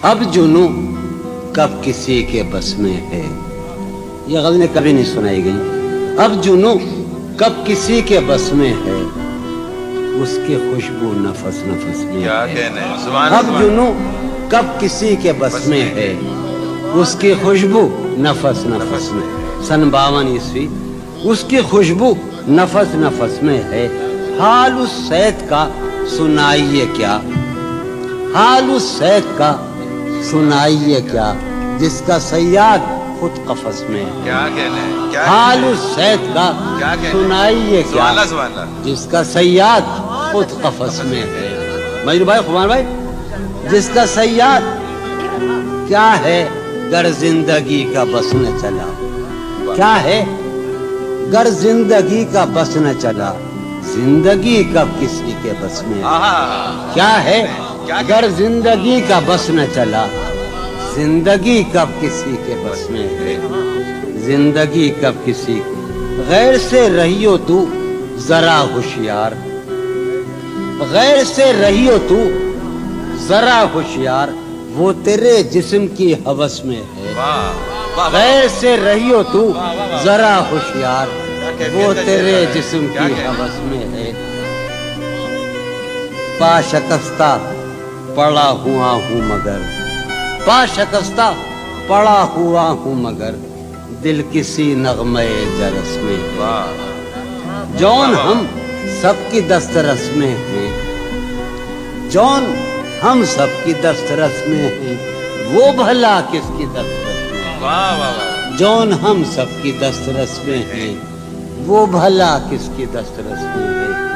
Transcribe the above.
اب جنوں کب کسی کے بس میں ہے. یہ غزلیں کبھی نہیں سنائی گئی. اب جنوں کب کسی کے بس میں ہے, اس کی خوشبو نفس نفس میں. کیا کہنے اب جنوں کب کسی کے بس میں ہے, اس کی خوشبو نفس نفس میں. سن 52 عیسوی. اس کی خوشبو نفس نفس میں ہے. حال اس سید کا سنائیے کیا, حال اس سید کا سنائیے کیا, جس کا صیاد خود قفس میں ہے. کیا کہنے حال اس سید کا سنائیے کیا, جس کا صیاد خود قفس میں ہے. مجروح بھائی, خمان بھائی, جس کا صیاد کیا ہے گر زندگی کا بس نہ چلا. کیا ہے گر زندگی کا بس نہ چلا, زندگی کب کسی کے بس میں ہے. کیا ہے گر زندگی کا بس نہ چلا, زندگی کب کسی کے بس میں ہے. زندگی کب کسی غیر سے رہیو تو ذرا ہوشیار, غیر سے رہیو تو ذرا ہوشیار, وہ تیرے جسم کی ہوس میں ہے. غیر سے رہیو تو ذرا ہوشیار, وہ تیرے جسم کی ہوس میں ہے. پا شکستہ پڑا ہوا ہوں مگر, پا شکستہ پڑا ہوا ہوں مگر, دل کسی نغمے جرس میں ہے. جون ہم سب کی دسترس میں ہیں, جون ہم سب کی دسترس میں ہیں, وہ بھلا کس کی دسترس میں ہے. جون ہم سب کی دسترس میں ہیں, وہ بھلا کس کی دسترس میں ہے.